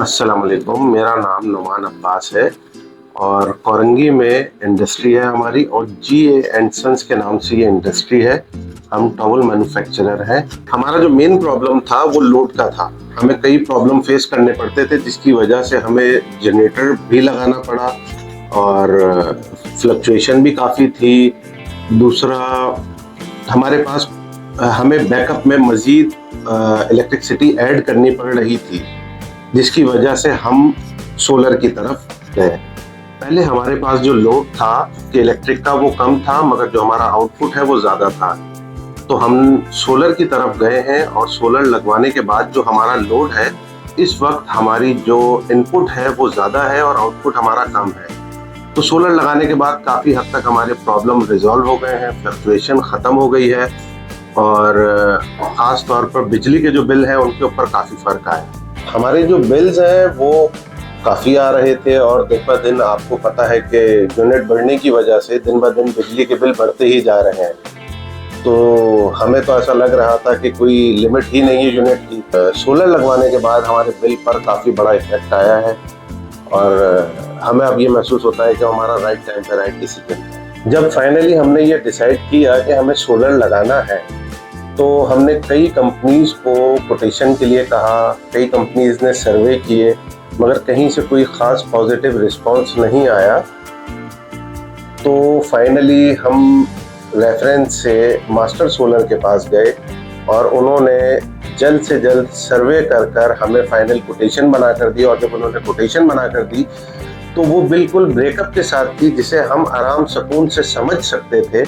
अस्सलाम वालेकुम, मेरा नाम नुमान अब्बास है और कोरंगी में इंडस्ट्री है हमारी और GA एंड सन्स के नाम से ये इंडस्ट्री है। हम टॉवल मैन्युफैक्चरर हैं। हमारा जो मेन प्रॉब्लम था वो लोड का था। हमें कई प्रॉब्लम फेस करने पड़ते थे जिसकी वजह से हमें जनरेटर भी लगाना पड़ा और फ्लक्चुएशन भी काफ़ी थी। दूसरा, हमारे पास हमें बैकअप में मज़ीद इलेक्ट्रिसिटी ऐड करनी पड़ रही थी, जिसकी वजह से हम सोलर की तरफ गए। पहले हमारे पास जो लोड था कि इलेक्ट्रिक का वो कम था, मगर जो हमारा आउटपुट है वो ज़्यादा था, तो हम सोलर की तरफ गए हैं और सोलर लगवाने के बाद जो हमारा लोड है, इस वक्त हमारी जो इनपुट है वो ज़्यादा है और आउटपुट हमारा कम है। तो सोलर लगाने के बाद काफ़ी हद तक हमारे प्रॉब्लम रिजॉल्व हो गए हैं, फ्लक्चुएशन ख़त्म हो गई है और ख़ास तौर पर बिजली के जो बिल हैं उनके ऊपर काफ़ी फ़र्क आया है। हमारे जो बिल्स हैं वो काफ़ी आ रहे थे और दिन ब दिन आपको पता है कि यूनिट बढ़ने की वजह से दिन ब दिन बिजली के बिल बढ़ते ही जा रहे हैं। तो हमें तो ऐसा लग रहा था कि कोई लिमिट ही नहीं है यूनिट की। सोलर लगवाने के बाद हमारे बिल पर काफ़ी बड़ा इफेक्ट आया है और हमें अब ये महसूस होता है कि हमारा राइट टाइम पर राइट डिसीजन। जब फाइनली हमने ये डिसाइड किया कि हमें सोलर लगाना है, तो हमने कई कंपनीज को कोटेशन के लिए कहा, कई कंपनीज ने सर्वे किए, मगर कहीं से कोई ख़ास पॉजिटिव रिस्पांस नहीं आया। तो फाइनली हम रेफरेंस से मास्टर सोलर के पास गए और उन्होंने जल्द से जल्द सर्वे कर हमें फाइनल कोटेशन बना कर दी। और जब उन्होंने कोटेशन बना कर दी तो वो बिल्कुल ब्रेकअप के साथ थी, जिसे हम आराम सुकून से समझ सकते थे।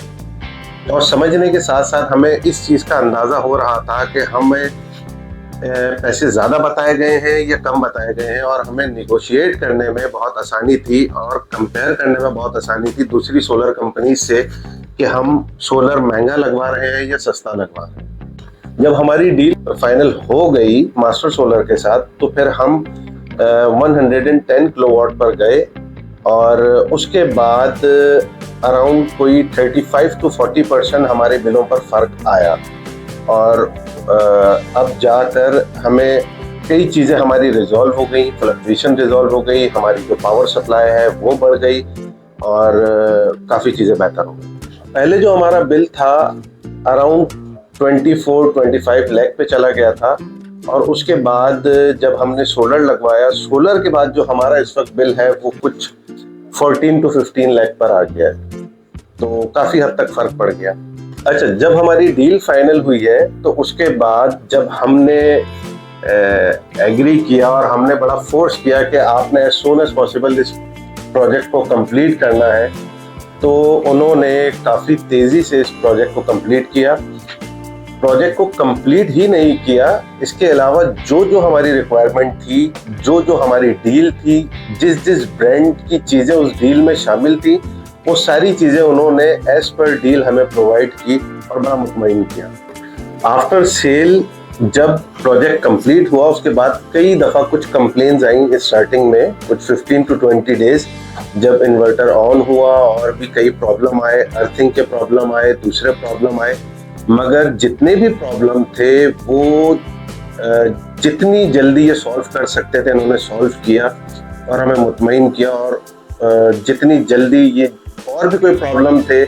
और समझने के साथ साथ हमें इस चीज़ का अंदाज़ा हो रहा था कि हमें पैसे ज़्यादा बताए गए हैं या कम बताए गए हैं, और हमें निगोशिएट करने में बहुत आसानी थी और कंपेयर करने में बहुत आसानी थी दूसरी सोलर कंपनी से कि हम सोलर महंगा लगवा रहे हैं या सस्ता लगवा रहे हैं। जब हमारी डील फाइनल हो गई मास्टर सोलर के साथ, तो फिर हम 110 किलोवाट पर गए और उसके बाद अराउंड कोई 35 to 40% हमारे बिलों पर फ़र्क आया। और अब जाकर हमें कई चीज़ें हमारी रिजॉल्व हो गई, फ्लक्चुएशन रिजॉल्व हो गई, हमारी जो पावर सप्लाई है वो बढ़ गई और काफ़ी चीज़ें बेहतर हो गई। पहले जो हमारा बिल था अराउंड 24-25 लाख पे चला गया था, और उसके बाद जब हमने सोलर लगवाया, सोलर के बाद जो हमारा इस वक्त बिल है वो कुछ 14 to 15 लाख पर आ गया है। तो काफ़ी हद तक फ़र्क पड़ गया। अच्छा, जब हमारी डील फाइनल हुई है तो उसके बाद जब हमने एग्री किया और हमने बड़ा फोर्स किया कि आपने एज सून एज पॉसिबल इस प्रोजेक्ट को कंप्लीट करना है, तो उन्होंने काफ़ी तेज़ी से इस प्रोजेक्ट को कंप्लीट किया। प्रोजेक्ट को कंप्लीट ही नहीं किया, इसके अलावा जो जो हमारी रिक्वायरमेंट थी, जो जो हमारी डील थी, जिस जिस ब्रांड की चीज़ें उस डील में शामिल थी, वो सारी चीज़ें उन्होंने एज पर डील हमें प्रोवाइड की और बड़ा मुतमईन किया। आफ्टर सेल जब प्रोजेक्ट कंप्लीट हुआ, उसके बाद कई दफ़ा कुछ कंप्लेंट्स आई स्टार्टिंग में, कुछ 15 to 20 डेज जब इन्वर्टर ऑन हुआ और भी कई प्रॉब्लम आए, अर्थिंग के प्रॉब्लम आए, दूसरे प्रॉब्लम आए, मगर जितने भी प्रॉब्लम थे वो जितनी जल्दी ये सॉल्व कर सकते थे उन्होंने सॉल्व किया और हमें मुतमईन किया। और जितनी जल्दी ये और भी कोई प्रॉब्लम थे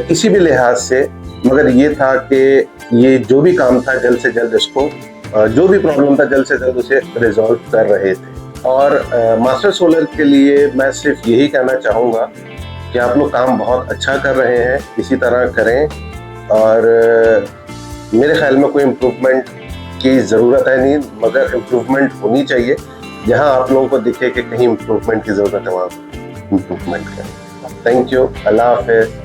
किसी भी लिहाज से, मगर ये था कि ये जो भी काम था जल्द से जल्द इसको जो भी प्रॉब्लम था जल्द से जल्द उसे रिजॉल्व कर रहे थे। और मास्टर सोलर के लिए मैं सिर्फ यही कहना चाहूँगा कि आप लोग काम बहुत अच्छा कर रहे हैं, इसी तरह करें। और मेरे ख्याल में कोई इम्प्रूवमेंट की ज़रूरत है नहीं, मगर इम्प्रूवमेंट होनी चाहिए। जहां आप लोगों को दिखे कि कहीं इम्प्रूवमेंट की ज़रूरत है, वहाँ इम्प्रूवमेंट करें। Thank you. अल्लाह हाफ़िज़।